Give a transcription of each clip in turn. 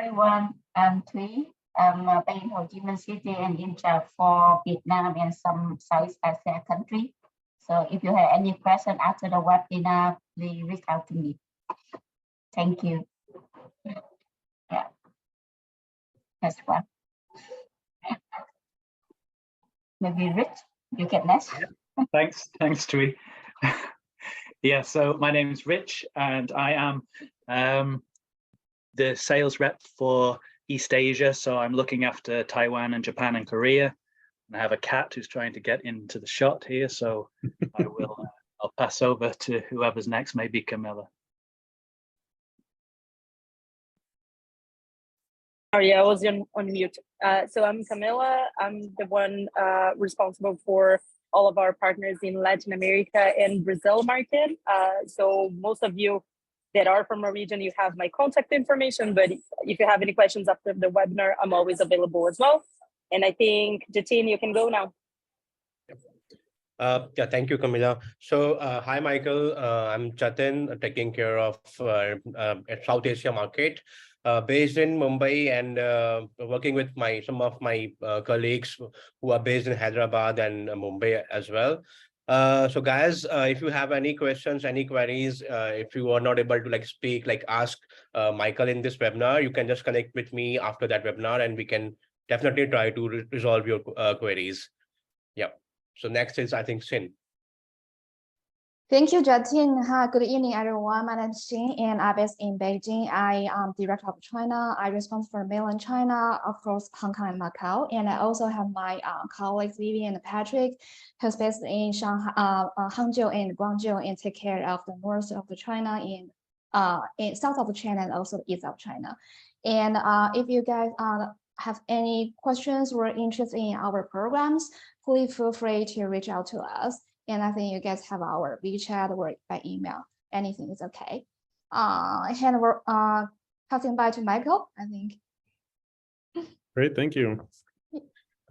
everyone. I'm Thúy. I'm based in Ho Chi Minh City and in charge for Vietnam and some Southeast Asia country. So if you have any question after the webinar, please reach out to me. Thank you. Yeah. Next one. Maybe Rich, you get next. Yeah. Thanks, Tui. Yeah, so my name is Rich, and I am the sales rep for East Asia. So I'm looking after Taiwan and Japan and Korea. And I have a cat who's trying to get into the shot here, so I'll pass over to whoever's next, maybe Camilla. Sorry, I was on mute. So I'm Camilla. I'm the one responsible for all of our partners in Latin America and Brazil market. So most of you that are from our region, you have my contact information, but if you have any questions after the webinar, I'm always available as well. And I think, Jatin, you can go now. Yeah, thank you, Camilla. So hi, Michael. I'm Jatin, taking care of South Asia market, based in Mumbai, and working with some of my colleagues who are based in Hyderabad and Mumbai as well. So guys, if you have any questions, any queries, if you are not able to ask Michael in this webinar, you can just connect with me after that webinar, and we can definitely try to resolve your queries. Yeah. So next is, I think, Sin. Thank you, Jatin. Hi, good evening, everyone. My name is Xin, and I'm based in Beijing. I am director of China. I responsible for mainland China, of course, Hong Kong and Macau. And I also have my colleagues, Vivian and Patrick, who's based in Shanghai, Hangzhou and Guangzhou, and take care of the north of the China in south of China and also the east of China. And if you guys have any questions or interest in our programs, please feel free to reach out to us. And I think you guys have our WeChat or by email. Anything is okay. Hand over, passing by to Michael, I think. Great, thank you.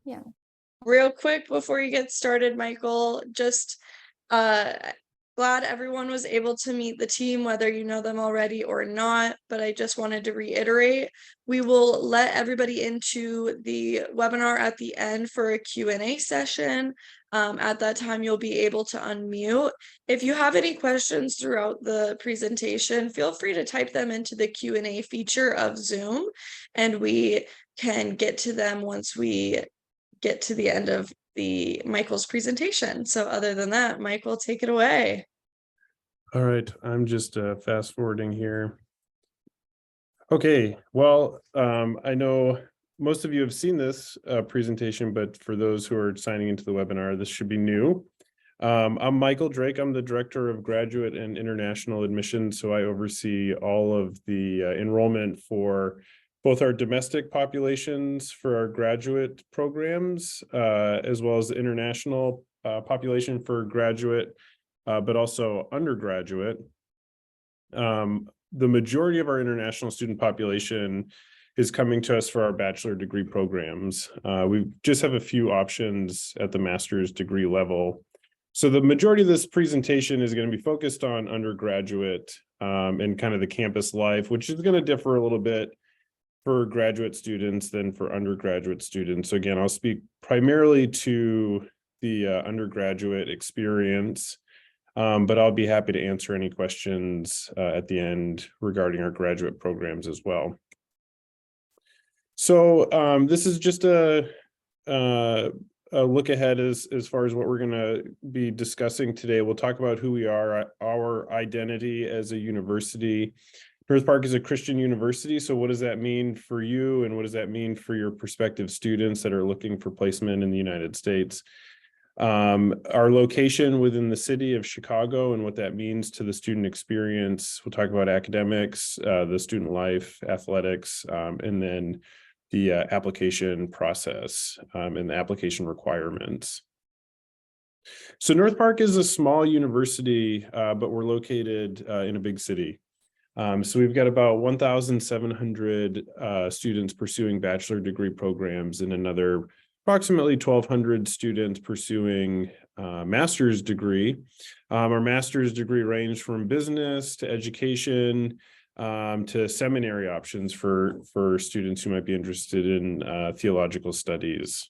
Yeah. Real quick before you get started, Michael, just glad everyone was able to meet the team, whether you know them already or not, but I just wanted to reiterate, we will let everybody into the webinar at the end for a Q&A session. At that time, you'll be able to unmute. If you have any questions throughout the presentation, feel free to type them into the Q&A feature of Zoom, and we can get to them once we get to the end of Michael's presentation. So other than that, Michael, take it away. All right, I'm just fast forwarding here. Okay, well, I know most of you have seen this presentation, but for those who are signing into the webinar, this should be new. I'm Michael Drake. I'm the Director of Graduate and International Admissions, so I oversee all of the enrollment for both our domestic populations for our graduate programs, as well as the international population for graduate, but also undergraduate. The majority of our international student population is coming to us for our bachelor degree programs. We just have a few options at the master's degree level. So the majority of this presentation is going to be focused on undergraduate and kind of the campus life, which is going to differ a little bit for graduate students than for undergraduate students. So again, I'll speak primarily to the undergraduate experience, but I'll be happy to answer any questions at the end regarding our graduate programs as well. So this is just a look ahead as far as what we're going to be discussing today. We'll talk about who we are, our identity as a university. North Park is a Christian university, so what does that mean for you, and what does that mean for your prospective students that are looking for placement in the United States? Our location within the city of Chicago and what that means to the student experience. We'll talk about academics, the student life, athletics, and then the application process and the application requirements. So North Park is a small university, but we're located in a big city. So we've got about 1,700 students pursuing bachelor degree programs and another approximately 1,200 students pursuing master's degree. Our master's degree range from business to education, to seminary options for students who might be interested in theological studies.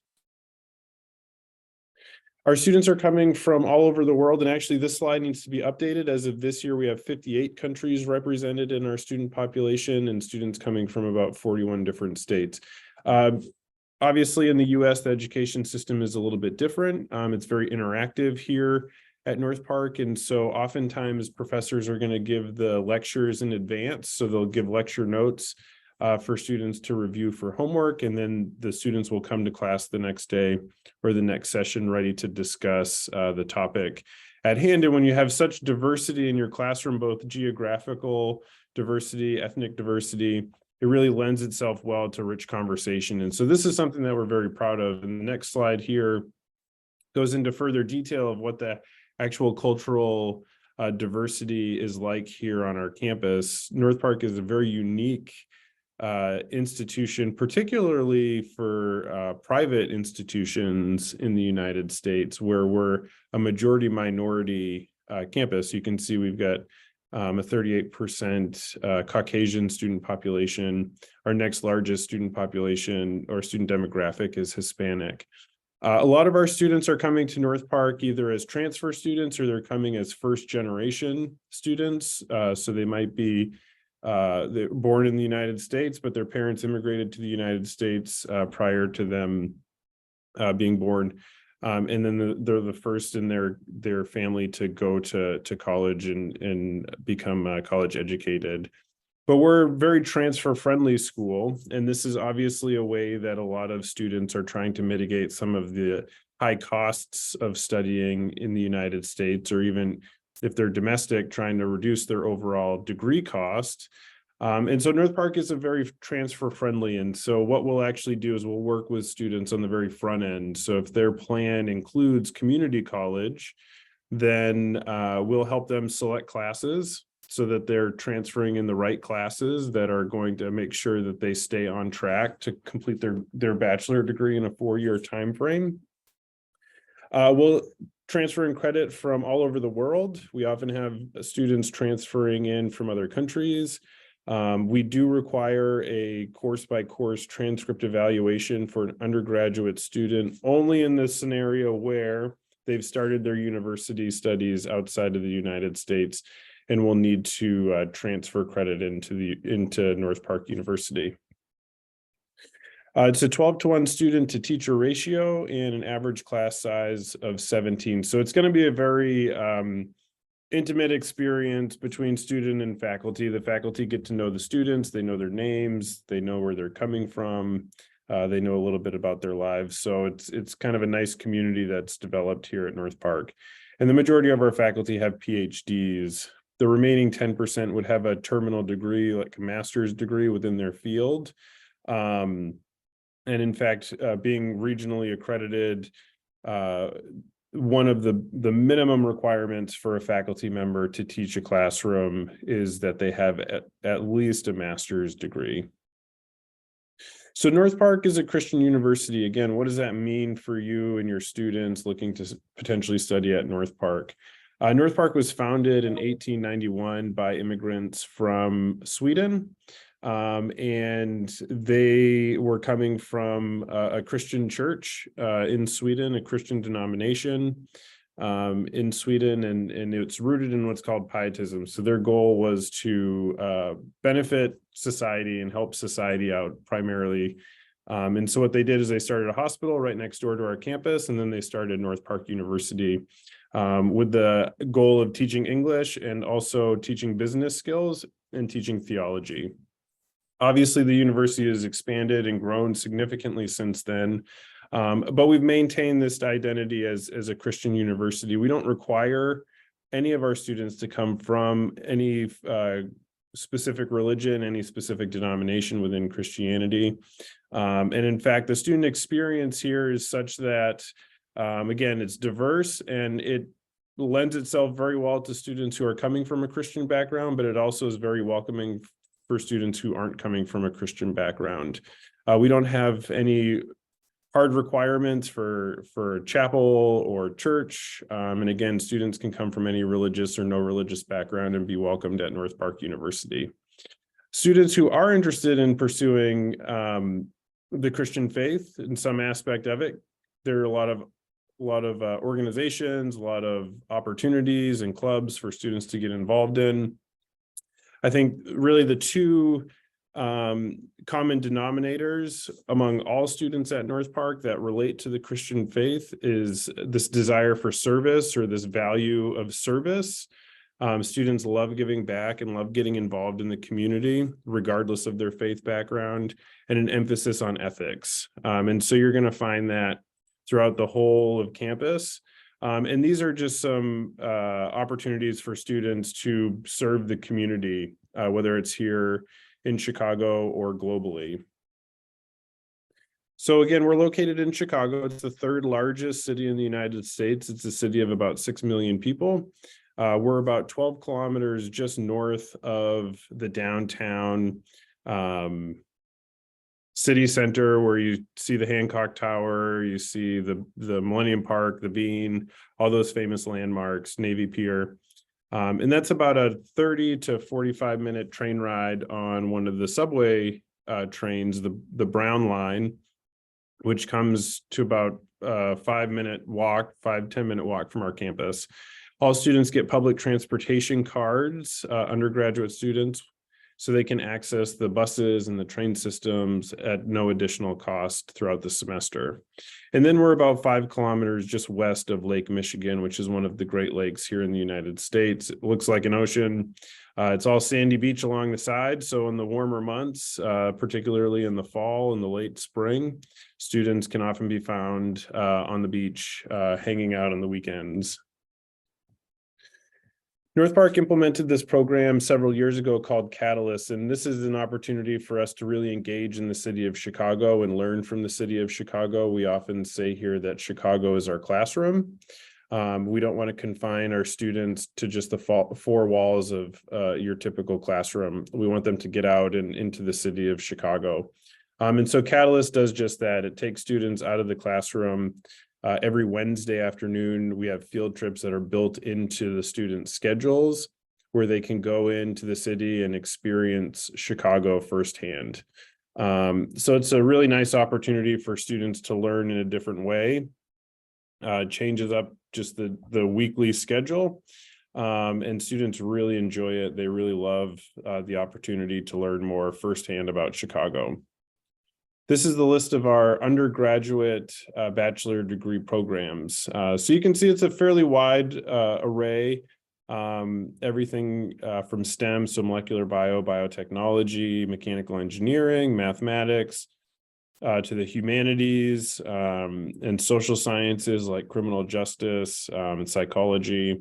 Our students are coming from all over the world, and actually this slide needs to be updated. As of this year, we have 58 countries represented in our student population and students coming from about 41 different states. Obviously, in the US, the education system is a little bit different. It's very interactive here at North Park, and so oftentimes professors are going to give the lectures in advance, so they'll give lecture notes for students to review for homework, and then the students will come to class the next day or the next session ready to discuss the topic at hand. And when you have such diversity in your classroom, both geographical diversity, ethnic diversity, it really lends itself well to rich conversation. And so this is something that we're very proud of. And the next slide here goes into further detail of what the actual cultural diversity is like here on our campus. North Park is a very unique institution, particularly for private institutions in the United States, where we're a majority minority campus. You can see we've got a 38% Caucasian student population. Our next largest student population or student demographic is Hispanic. A lot of our students are coming to North Park either as transfer students or they're coming as first generation students. So they might be they're born in the United States, but their parents immigrated to the United States prior to them being born. And then they're the first in their family to go to college and become college educated. But we're a very transfer friendly school, and this is obviously a way that a lot of students are trying to mitigate some of the high costs of studying in the United States, or even if they're domestic, trying to reduce their overall degree cost. And so North Park is a very transfer friendly. And so what we'll actually do is we'll work with students on the very front end. So if their plan includes community college, then we'll help them select classes so that they're transferring in the right classes that are going to make sure that they stay on track to complete their bachelor degree in a 4-year time frame. We'll transfer in credit from all over the world. We often have students transferring in from other countries. We do require a course-by-course transcript evaluation for an undergraduate student only in the scenario where they've started their university studies outside of the United States and will need to transfer credit into North Park University. It's a 12-to-1 student to teacher ratio and an average class size of 17. So it's going to be a very intimate experience between student and faculty. The faculty get to know the students, they know their names, they know where they're coming from, they know a little bit about their lives. So it's kind of a nice community that's developed here at North Park. And the majority of our faculty have PhDs. The remaining 10% would have a terminal degree, like a master's degree within their field. And in fact, being regionally accredited, one of the minimum requirements for a faculty member to teach a classroom is that they have at least a master's degree. So North Park is a Christian university. Again, what does that mean for you and your students looking to potentially study at North Park? North Park was founded in 1891 by immigrants from Sweden. And they were coming from a Christian church in Sweden, a Christian denomination in Sweden, and it's rooted in what's called pietism. So their goal was to benefit society and help society out primarily. And so what they did is they started a hospital right next door to our campus, and then they started North Park University with the goal of teaching English and also teaching business skills and teaching theology. Obviously, the university has expanded and grown significantly since then, but we've maintained this identity as a Christian university. We don't require any of our students to come from any specific religion, any specific denomination within Christianity. And in fact, the student experience here is such that, again, it's diverse and it lends itself very well to students who are coming from a Christian background, but it also is very welcoming for students who aren't coming from a Christian background. We don't have any hard requirements for chapel or church. And again, students can come from any religious or no religious background and be welcomed at North Park University. Students who are interested in pursuing the Christian faith in some aspect of it, there are a lot of organizations, a lot of opportunities and clubs for students to get involved in. I think really the two common denominators among all students at North Park that relate to the Christian faith is this desire for service, or this value of service. Students love giving back and love getting involved in the community, regardless of their faith background, and an emphasis on ethics. And so you're going to find that throughout the whole of campus. And these are just some opportunities for students to serve the community, whether it's here in Chicago or globally. So again, we're located in Chicago. It's the third largest city in the United States. It's a city of about 6 million people. We're about 12 kilometers just north of the downtown city center, where you see the Hancock Tower, you see the Millennium Park, the Bean, all those famous landmarks, Navy Pier. And that's about a 30 to 45-minute train ride on one of the subway trains, the Brown line, which comes to about a 5-10-minute walk from our campus. All students get public transportation cards, undergraduate students, so they can access the buses and the train systems at no additional cost throughout the semester. And then we're about 5 kilometers just west of Lake Michigan, which is one of the Great Lakes here in the United States. It looks like an ocean. It's all sandy beach along the side. So in the warmer months, particularly in the fall and the late spring, students can often be found on the beach hanging out on the weekends. North Park implemented this program several years ago called Catalyst, and this is an opportunity for us to really engage in the city of Chicago and learn from the city of Chicago. We often say here that Chicago is our classroom. We don't want to confine our students to just the four walls of your typical classroom. We want them to get out and into the city of Chicago. And so Catalyst does just that. It takes students out of the classroom. Every Wednesday afternoon, we have field trips that are built into the student schedules, where they can go into the city and experience Chicago firsthand. So it's a really nice opportunity for students to learn in a different way. Changes up just the weekly schedule, and students really enjoy it. They really love the opportunity to learn more firsthand about Chicago. This is the list of our undergraduate bachelor degree programs. So you can see it's a fairly wide array, everything from STEM, so molecular biotechnology, mechanical engineering, mathematics, to the humanities and social sciences like criminal justice and psychology,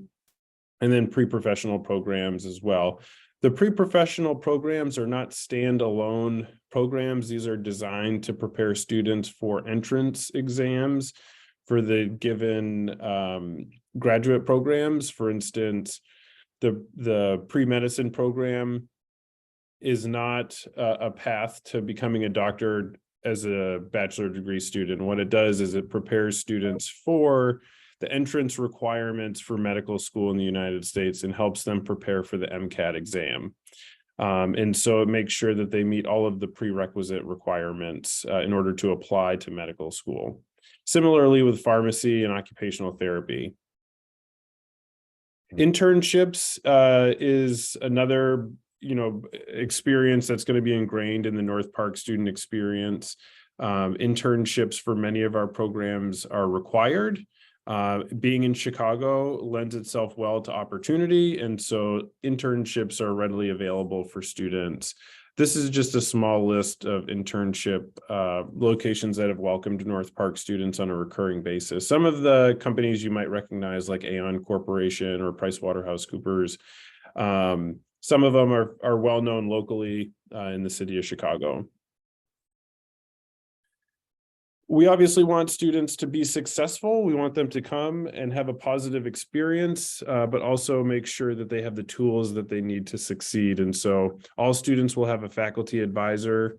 and then pre-professional programs as well. The pre-professional programs are not standalone programs. These are designed to prepare students for entrance exams for the given graduate programs. For instance, the pre-medicine program is not a path to becoming a doctor as a bachelor degree student. What it does is it prepares students for the entrance requirements for medical school in the United States and helps them prepare for the MCAT exam. And so it makes sure that they meet all of the prerequisite requirements in order to apply to medical school. Similarly with pharmacy and occupational therapy. Internships is another experience that's going to be ingrained in the North Park student experience. Internships for many of our programs are required. Being in Chicago lends itself well to opportunity, and so internships are readily available for students. This is just a small list of internship locations that have welcomed North Park students on a recurring basis. Some of the companies you might recognize, like Aon Corporation or PricewaterhouseCoopers, some of them are well known locally in the city of Chicago. We obviously want students to be successful. We want them to come and have a positive experience, but also make sure that they have the tools that they need to succeed. And so all students will have a faculty advisor.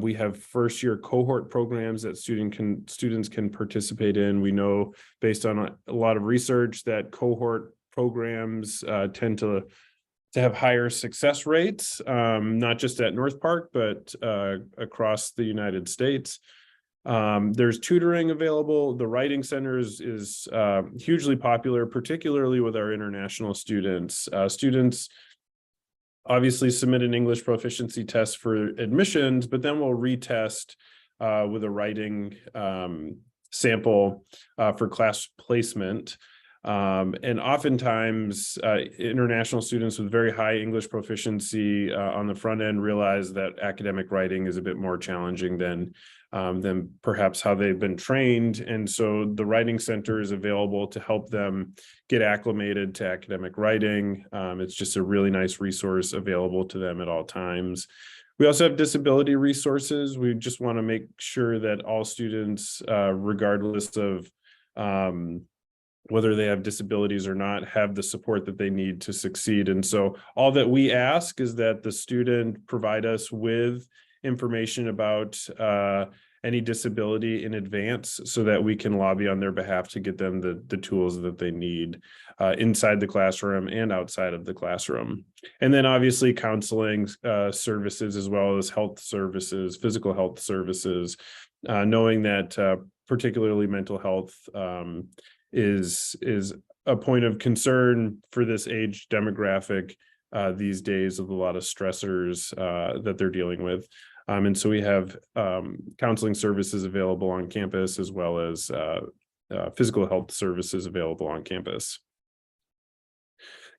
We have first-year cohort programs that students can participate in. We know based on a lot of research that cohort programs tend to to have higher success rates, not just at North Park, but across the United States. There's tutoring available. The Writing Center is hugely popular, particularly with our international students. Students obviously submit an English proficiency test for admissions, but then we'll retest with a writing sample for class placement. And oftentimes international students with very high English proficiency on the front end realize that academic writing is a bit more challenging than perhaps how they've been trained. And so the Writing Center is available to help them get acclimated to academic writing. It's just a really nice resource available to them at all times. We also have disability resources. We just want to make sure that all students, regardless of whether they have disabilities or not, have the support that they need to succeed. And so all that we ask is that the student provide us with information about any disability in advance so that we can lobby on their behalf to get them the tools that they need inside the classroom and outside of the classroom. And then obviously counseling services, as well as health services, physical health services, knowing that particularly mental health is a point of concern for this age demographic these days, with a lot of stressors that they're dealing with. And so we have counseling services available on campus, as well as physical health services available on campus.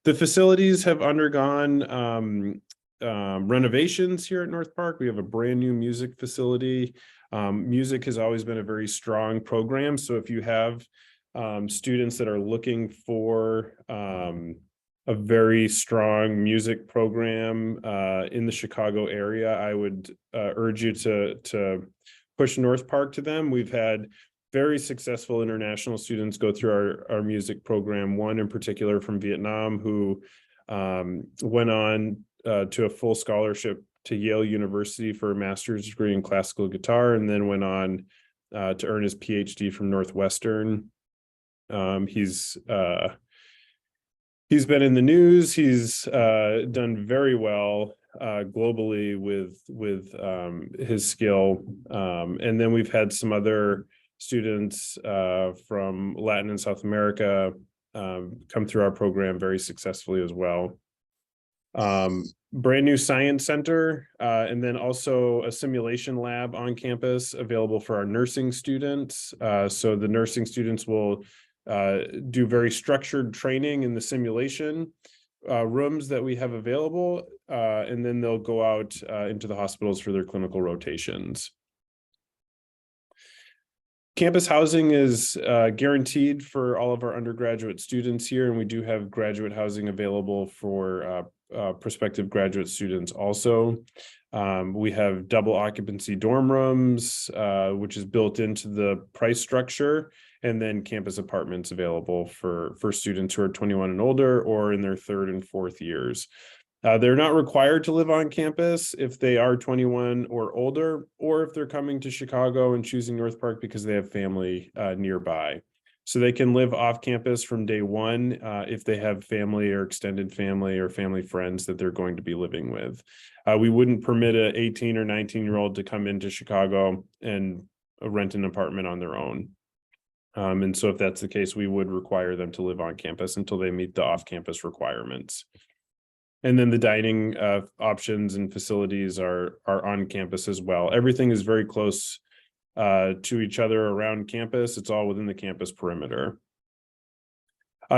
The facilities have undergone renovations here at North Park. We have a brand new music facility. Music has always been a very strong program. So if you have students that are looking for a very strong music program in the Chicago area, I would urge you to push North Park to them. We've had very successful international students go through our music program, one in particular from Vietnam, who went on to a full scholarship to Yale University for a master's degree in classical guitar, and then went on to earn his PhD from Northwestern. He's been in the news. He's done very well globally with his skill. And then we've had some other students from Latin and South America come through our program very successfully as well. Brand new science center, and then also a simulation lab on campus available for our nursing students. So the nursing students will do very structured training in the simulation rooms that we have available, and then they'll go out into the hospitals for their clinical rotations. Campus housing is guaranteed for all of our undergraduate students here, and we do have graduate housing available for prospective graduate students also. We have double occupancy dorm rooms, which is built into the price structure, and then campus apartments available for students who are 21 and older or in their third and fourth years. They're not required to live on campus if they are 21 or older, or if they're coming to Chicago and choosing North Park because they have family nearby. So they can live off campus from day one if they have family or extended family or family friends that they're going to be living with. We wouldn't permit an 18 or 19-year-old to come into Chicago and rent an apartment on their own. And so if that's the case, we would require them to live on campus until they meet the off-campus requirements. And then the dining options and facilities are on campus as well. Everything is very close to each other around campus. It's all within the campus perimeter.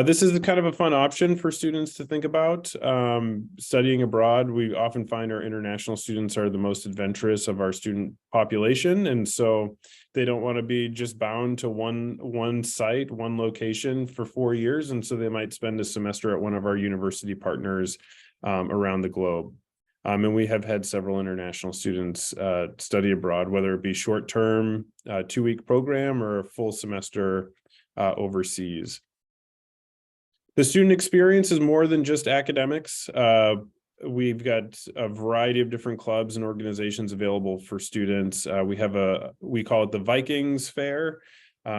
This is kind of a fun option for students to think about. Studying abroad, we often find our international students are the most adventurous of our student population. And so they don't want to be just bound to one site, one location for 4 years. And so they might spend a semester at one of our university partners around the globe. And we have had several international students study abroad, whether it be short-term, 2-week program or a full semester overseas. The student experience is more than just academics. We've got a variety of different clubs and organizations available for students. We call it the Vikings Fair.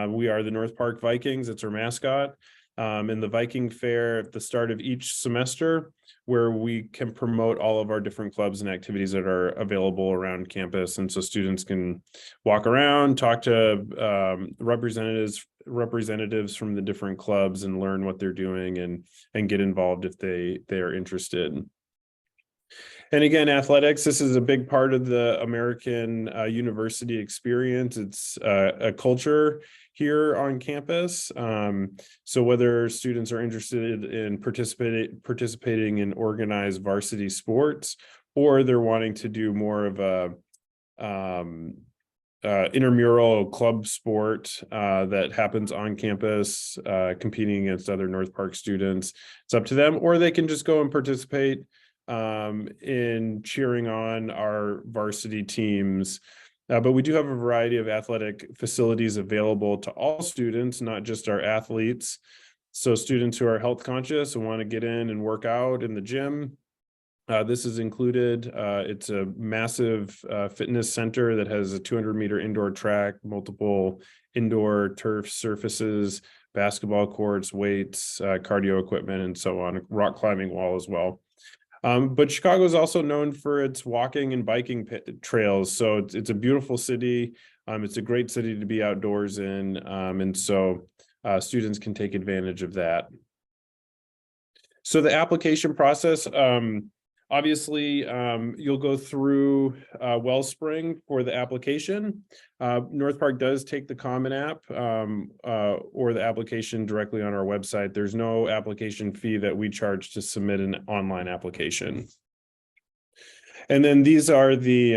We are the North Park Vikings. It's our mascot. and the Viking Fair at the start of each semester, where we can promote all of our different clubs and activities that are available around campus. And so students can walk around, talk to representatives from the different clubs and learn what they're doing and get involved if they are interested. And again, athletics, this is a big part of the American university experience. It's a culture here on campus. So whether students are interested in participating in organized varsity sports, or they're wanting to do more of a intramural club sport that happens on campus, competing against other North Park students, it's up to them, or they can just go and participate in cheering on our varsity teams. But we do have a variety of athletic facilities available to all students, not just our athletes. So students who are health conscious and want to get in and work out in the gym, this is included. It's a massive fitness center that has a 200-meter indoor track, multiple indoor turf surfaces, basketball courts, weights, cardio equipment, and so on, a rock climbing wall as well. But Chicago is also known for its walking and biking trails. So it's a beautiful city. It's a great city to be outdoors in. And so students can take advantage of that. So the application process, obviously, you'll go through Wellspring for the application. North Park does take the Common App or the application directly on our website. There's no application fee that we charge to submit an online application. And then these are the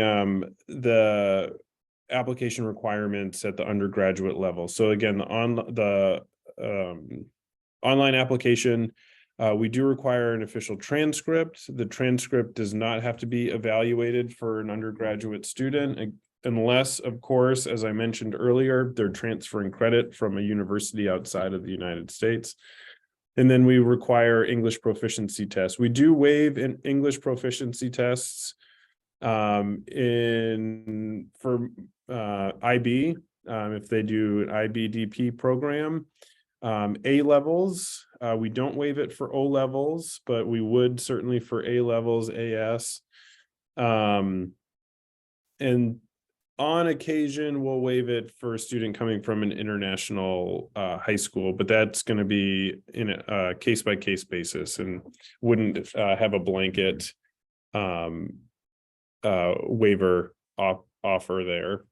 application requirements at the undergraduate level. So again, the online application, we do require an official transcript. The transcript does not have to be evaluated for an undergraduate student, unless, of course, as I mentioned earlier, they're transferring credit from a university outside of the United States. And then we require English proficiency tests. We do waive English proficiency tests for IB, if they do an IBDP program. A levels, we don't waive it for O levels, but we would certainly for A levels, AS. And on occasion, we'll waive it for a student coming from an international high school, but that's going to be in a case-by-case basis and wouldn't have a blanket waiver offer there.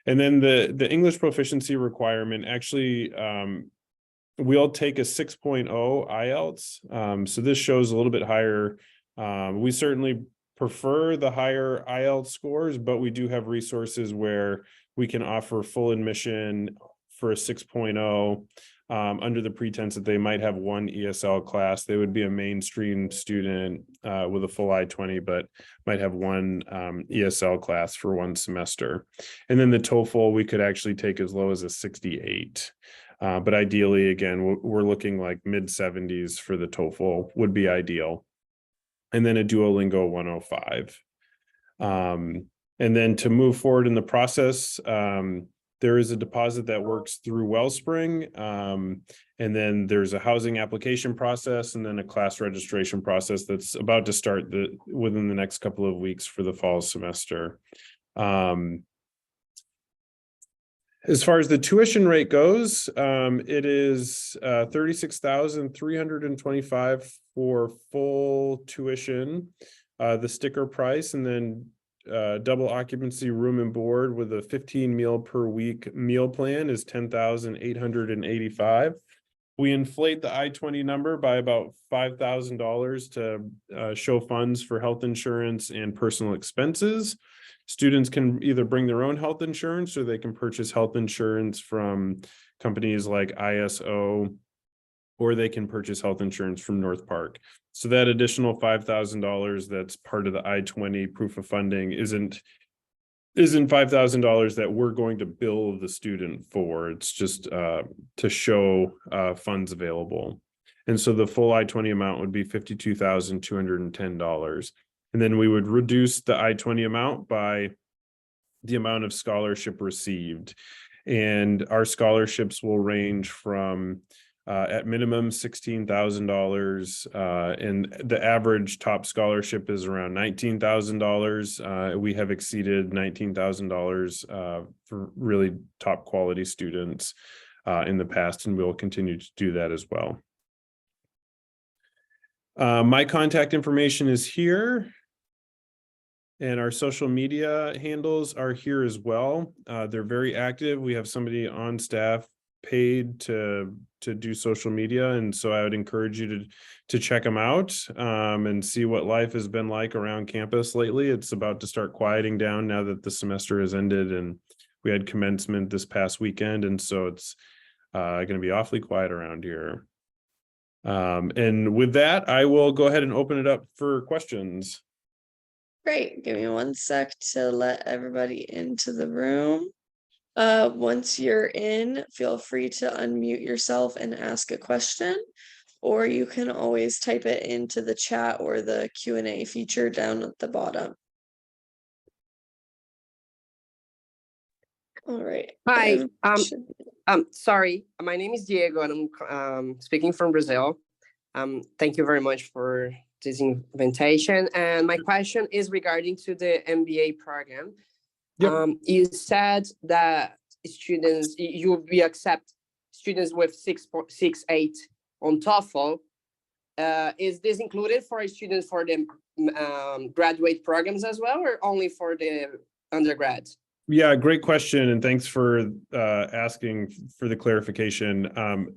And then the English proficiency requirement, actually, we'll take a 6.0 IELTS. So this shows a little bit higher. We certainly prefer the higher IELTS scores, but we do have resources where we can offer full admission for a 6.0 under the pretense that they might have one ESL class. They would be a mainstream student with a full I-20, but might have one ESL class for one semester. And then the TOEFL, we could actually take as low as a 68. But ideally, again, we're looking like mid-70s for the TOEFL would be ideal. And then a Duolingo 105. And then to move forward in the process, there is a deposit that works through Wellspring. And then there's a housing application process and then a class registration process that's about to start within the next couple of weeks for the fall semester. As far as the tuition rate goes, it is $36,325 for full tuition, the sticker price, and then double occupancy room and board with a 15 meal per week meal plan is $10,885. We inflate the I-20 number by about $5,000 to show funds for health insurance and personal expenses. Students can either bring their own health insurance or they can purchase health insurance from companies like ISO, or they can purchase health insurance from North Park. So that additional $5,000 that's part of the I-20 proof of funding isn't $5,000 that we're going to bill the student for. It's just to show funds available. And so the full I-20 amount would be $52,210. And then we would reduce the I-20 amount by the amount of scholarship received. And our scholarships will range from at minimum $16,000, and the average top scholarship is around $19,000. We have exceeded $19,000 for really top quality students in the past, and we will continue to do that as well. My contact information is here, and our social media handles are here as well. They're very active. We have somebody on staff paid to do social media, and so I would encourage you to check them out and see what life has been like around campus lately. It's about to start quieting down now that the semester has ended, and we had commencement this past weekend, and so it's going to be awfully quiet around here. And with that, I will go ahead and open it up for questions. Great. Give me 1 sec to let everybody into the room. Once you're in, feel free to unmute yourself and ask a question, or you can always type it into the chat or the Q&A feature down at the bottom. All right. Hi, sorry, my name is Diego and I'm speaking from Brazil. Thank you very much for this invitation. And my question is regarding to the MBA program. Yep. You said that students, you will be accept students with 6.68 on TOEFL. Is this included for students for the graduate programs as well, or only for the undergrads? Yeah, great question, and thanks for asking for the clarification.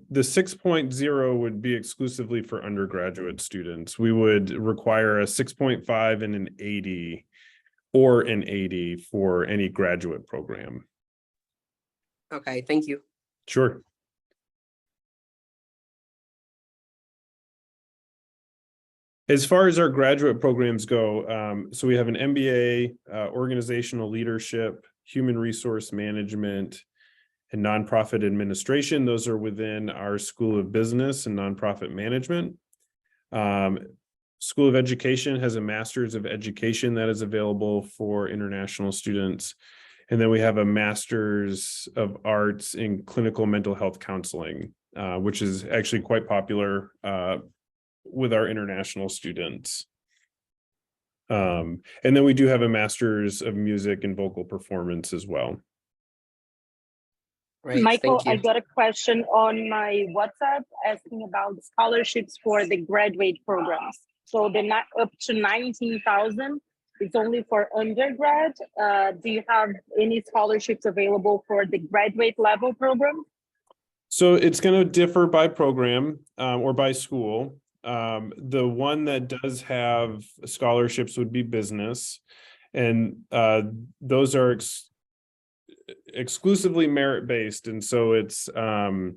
The 6.0 would be exclusively for undergraduate students. We would require a 6.5 and an 80 or an 80 for any graduate program. Okay, thank you. Sure. As far as our graduate programs go, so we have an MBA, organizational leadership, human resource management, and nonprofit administration. Those are within our School of Business and Nonprofit Management. School of Education has a Master's of Education that is available for international students. And then we have a Master's of Arts in Clinical Mental Health Counseling, which is actually quite popular with our international students. And then we do have a Master's of Music and Vocal Performance as well. Great, Michael, thank you. I got a question on my WhatsApp asking about scholarships for the graduate programs. So they're not up to 19,000. It's only for undergrad. Do you have any scholarships available for the graduate level program? So it's going to differ by program or by school. The one that does have scholarships would be business, and those are exclusively merit-based, and so it's a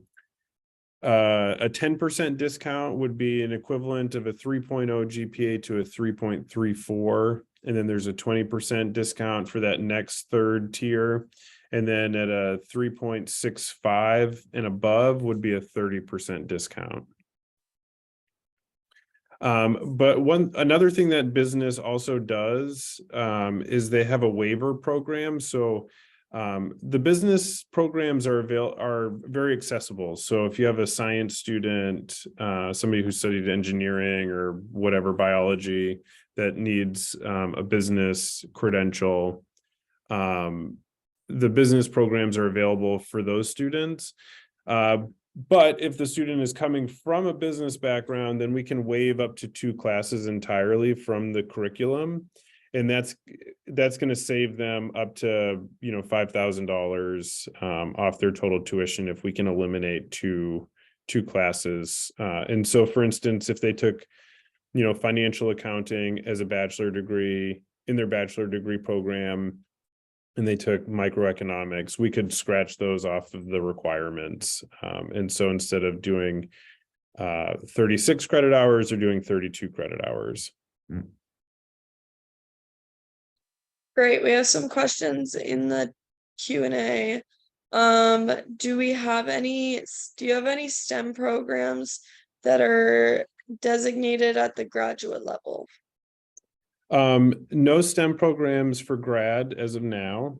10% discount would be an equivalent of a 3.0 GPA to a 3.34, and then there's a 20% discount for that next third tier, and then at a 3.65 and above would be a 30% discount. But another thing that business also does is they have a waiver program. So the business programs are very accessible. So if you have a science student, somebody who studied engineering or whatever, biology, that needs a business credential, the business programs are available for those students. But if the student is coming from a business background, then we can waive up to 2 classes entirely from the curriculum. And that's going to save them up to, $5,000 off their total tuition if we can eliminate two classes. And so, for instance, if they took, financial accounting as a bachelor degree in their bachelor degree program, and they took microeconomics, we could scratch those off of the requirements. And so instead of doing 36 credit hours, they're doing 32 credit hours. Great. We have some questions in the Q&A. Do you have any STEM programs that are designated at the graduate level? No STEM programs for grad as of now.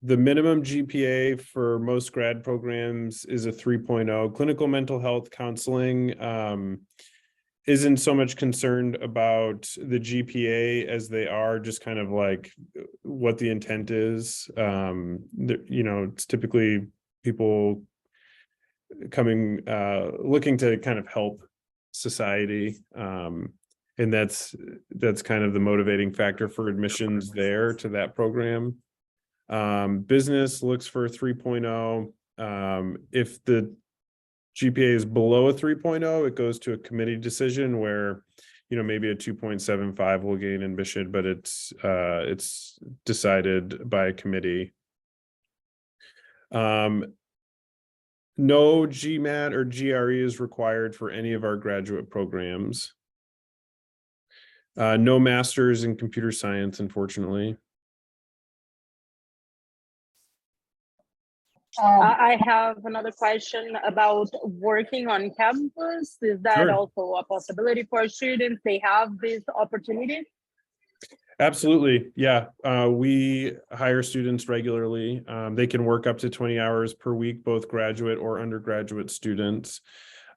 The minimum GPA for most grad programs is a 3.0. Clinical mental health counseling isn't so much concerned about the GPA as they are just kind of like what the intent is. It's typically people coming, looking to kind of help society. And that's kind of the motivating factor for admissions there to that program. Business looks for a 3.0. If the GPA is below a 3.0, it goes to a committee decision where, maybe a 2.75 will gain admission, but it's decided by a committee. No GMAT or GRE is required for any of our graduate programs. No masters in computer science, unfortunately. I have another question about working on campus. Is that Sure. also a possibility for students? They have this opportunity? Absolutely. Yeah. We hire students regularly. They can work up to 20 hours per week, both graduate or undergraduate students.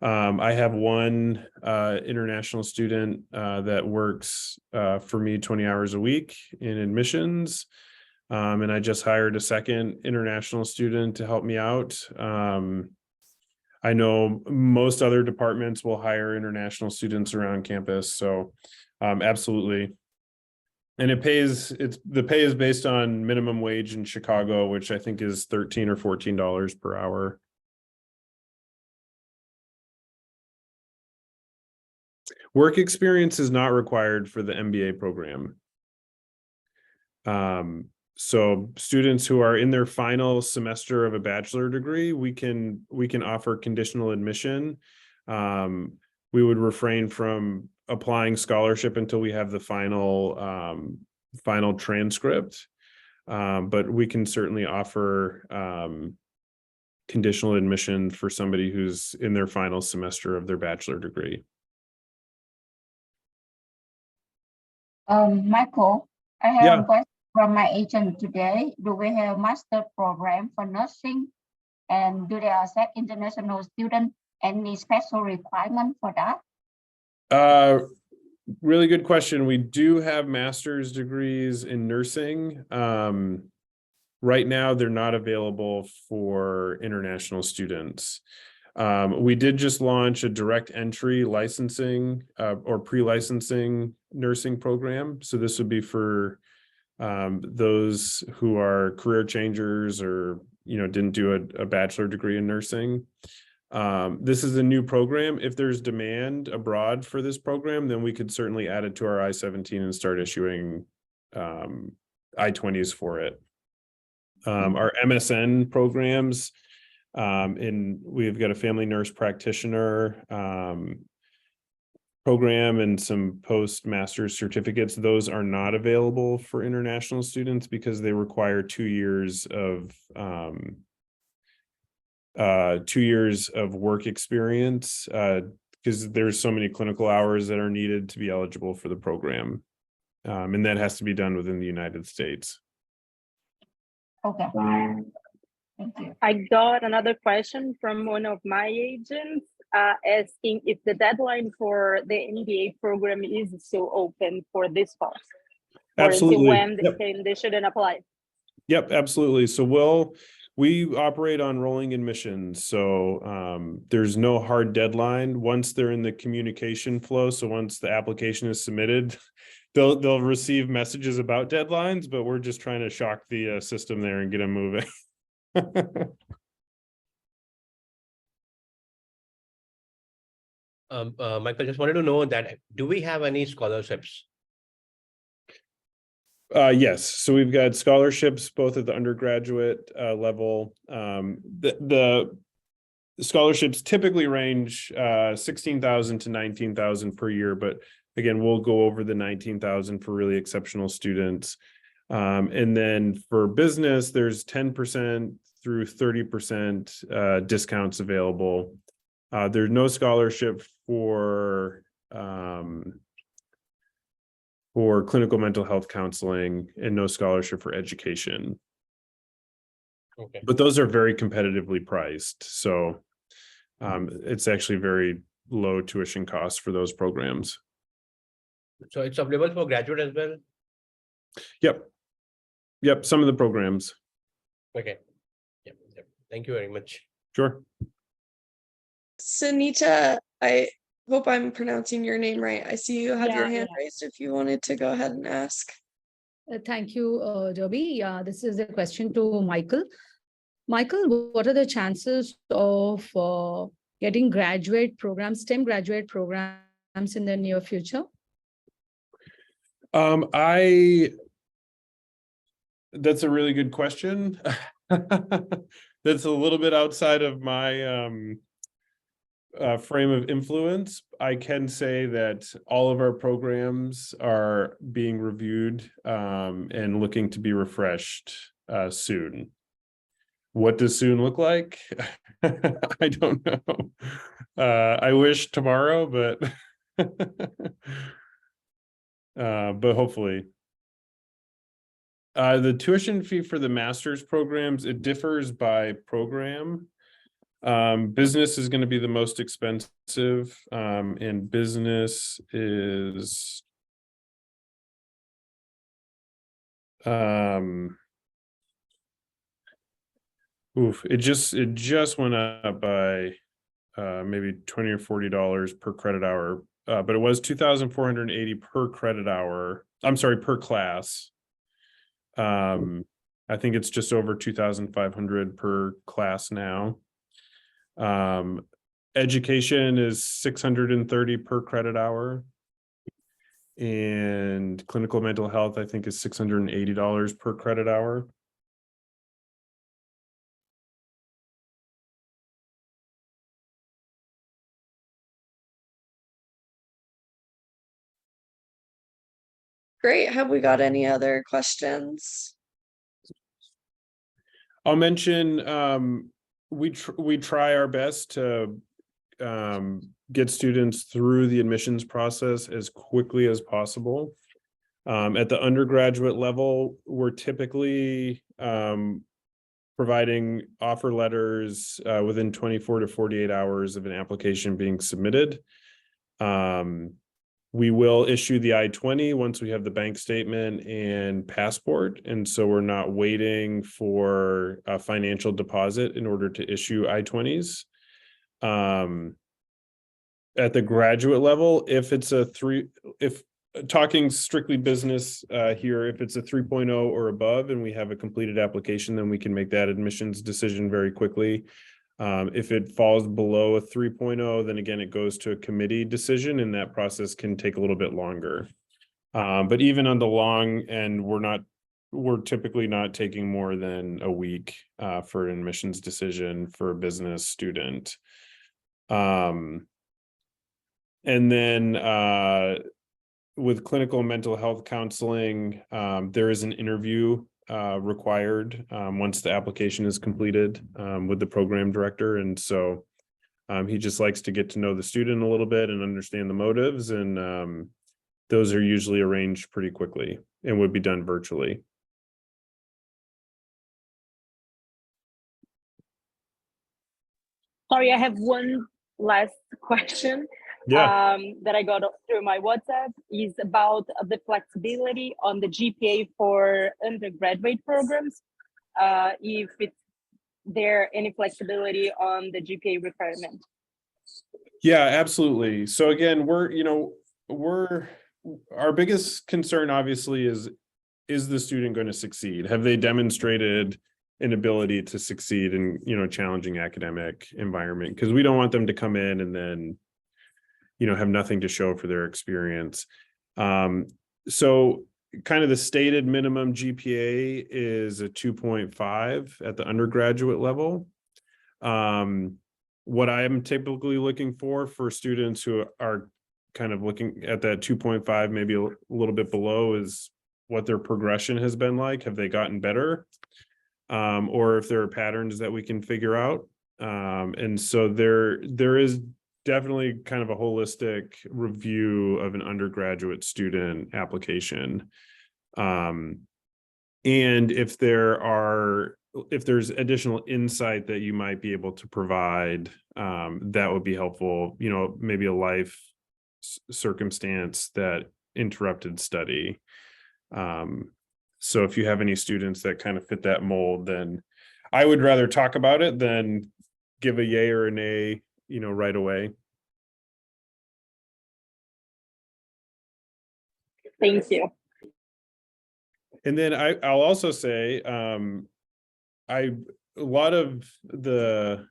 I have one international student that works for me 20 hours a week in admissions. And I just hired a second international student to help me out. I know most other departments will hire international students around campus. So absolutely. And the pay is based on minimum wage in Chicago, which I think is $13 or $14 per hour. Work experience is not required for the MBA program. So students who are in their final semester of a bachelor degree, we can offer conditional admission. We would refrain from applying scholarship until we have the final transcript, but we can certainly offer conditional admission for somebody who's in their final semester of their bachelor degree. Michael, I have Yeah. a question from my agent today. Do we have master program for nursing? And do they accept international students? Any special requirement for that? Really good question. We do have master's degrees in nursing. Right now, they're not available for international students. We did just launch a direct entry licensing or pre-licensing nursing program. So this would be for those who are career changers or didn't do a bachelor degree in nursing. This is a new program. If there's demand abroad for this program, then we could certainly add it to our I-17 and start issuing I-20s for it. Our MSN programs, we've got a family nurse practitioner program and some post-master's certificates. Those are not available for international students because they require 2 years of 2 years of work experience because there's so many clinical hours that are needed to be eligible for the program. And that has to be done within the United States. Okay. Thank you. I got another question from one of my agents asking if the deadline for the MBA program is still open for this fall. Absolutely. Or until Yep. when they shouldn't apply. Yep, absolutely. So we operate on rolling admissions. So there's no hard deadline. Once they're in the communication flow, so once the application is submitted, they'll receive messages about deadlines, but we're just trying to shock the system there and get them moving. Michael, just wanted to know that, do we have any scholarships? Yes, so we've got scholarships both at the undergraduate level. The scholarships typically range 16,000 to 19,000 per year, but again, we'll go over the 19,000 for really exceptional students. And then for business, there's 10% through 30% discounts available. There's no scholarship for clinical mental health counseling and no scholarship for education. Okay. but those are very competitively priced. So it's actually very low tuition costs for those programs. So it's available for graduate as well? Yep, some of the programs. Okay. Yep. Thank you very much. Sure. Sunita, I hope I'm pronouncing your name right. I see you have your Yeah, hand raised if you wanted to go ahead and ask. Thank you, Joby. This is a question to Michael. Michael, what are the chances of getting graduate programs, STEM graduate programs in the near future? That's a really good question. That's a little bit outside of my frame of influence. I can say that all of our programs are being reviewed and looking to be refreshed soon. What does soon look like? I don't know. I wish tomorrow, but hopefully. The tuition fee for the master's programs, it differs by program. Business is going to be the most expensive, and business is it just went up by maybe $20 or $40 per credit hour, but it was 2,480 per credit hour. I'm sorry, per class. I think it's just over 2,500 per class now. Education is 630 per credit hour. And clinical mental health, I think, is $680 per credit hour. Great. Have we got any other questions? I'll mention we try our best to get students through the admissions process as quickly as possible. At the undergraduate level, we're typically providing offer letters within 24 to 48 hours of an application being submitted. We will issue the I-20 once we have the bank statement and passport. And so we're not waiting for a financial deposit in order to issue I-20s. At the graduate level, if talking strictly business here, if it's a 3.0 or above and we have a completed application, then we can make that admissions decision very quickly. If it falls below a 3.0, then again, it goes to a committee decision and that process can take a little bit longer. But even on the long end, we're typically not taking more than a week for an admissions decision for a business student. And then with clinical mental health counseling, there is an interview required once the application is completed with the program director. And so he just likes to get to know the student a little bit and understand the motives. And those are usually arranged pretty quickly and would be done virtually. Sorry, I have one last question. Yeah. That I got through my WhatsApp is about the flexibility on the GPA for undergraduate programs. If there any flexibility on the GPA requirement. Yeah, absolutely. So again, our biggest concern obviously is the student going to succeed? Have they demonstrated an ability to succeed in, challenging academic environment? Because we don't want them to come in and then have nothing to show for their experience. So kind of the stated minimum GPA is a 2.5 at the undergraduate level. What I am typically looking for students who are kind of looking at that 2.5, maybe a little bit below, is what their progression has been like. Have they gotten better? Or if there are patterns that we can figure out. And so there is definitely kind of a holistic review of an undergraduate student application. And if there are if there's additional insight that you might be able to provide, that would be helpful. You know, maybe a life circumstance that interrupted study. So if you have any students that kind of fit that mold, then I would rather talk about it than give a yay or a nay, you know, right away. Thank you. And then I'll also say, a lot of the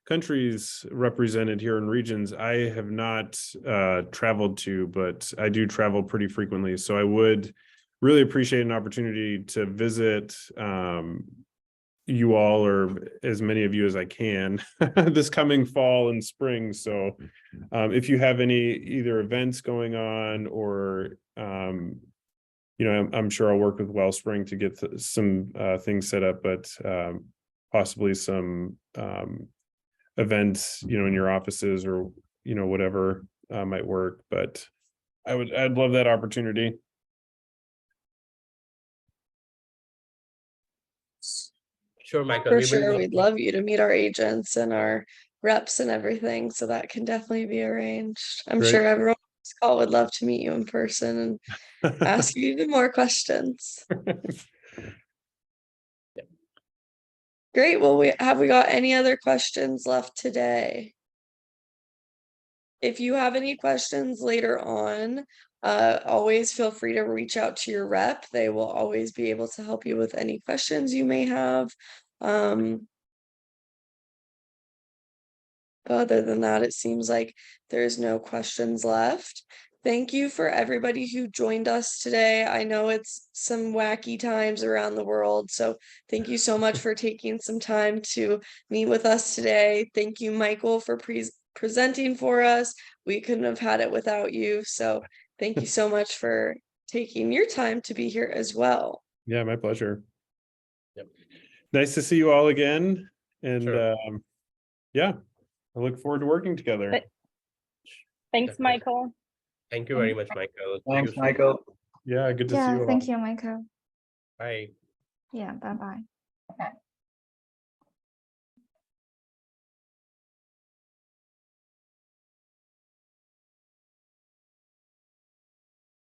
countries represented here in regions I have not traveled to, but I do travel pretty frequently. So I would really appreciate an opportunity to visit you all, or as many of you as I can, this coming fall and spring. So if you have any either events going on, or you know, I'm sure I'll work with Wellspring to get some things set up, but possibly some events, you know, in your offices, or, you know, whatever might work. But I'd love that opportunity. Sure, Michael. For we will sure, work we'd with- love you to meet our agents and our reps and everything, so that can definitely be arranged. I'm Great. sure everyone on this call would love to meet you in person and ask you even more questions. Great. Well, we got any other questions left today? If you have any questions later on, always feel free to reach out to your rep. They will always be able to help you with any questions you may have. But other than that, it seems like there's no questions left. Thank you for everybody who joined us today. I know it's some wacky times around the world, so thank you so much for taking some time to meet with us today. Thank you, Michael, for presenting for us. We couldn't have had it without you, so thank you so much for taking your time to be here as well. Yeah, my pleasure. Yep. Nice to see you all again. And Sure. yeah, I look forward to working together. Thanks, Definitely. Michael. Thank you very much, Michael. Thanks, Michael. Yeah, good to see you Yeah, all. thank you, Michael. Bye. Yeah, bye-bye. Okay.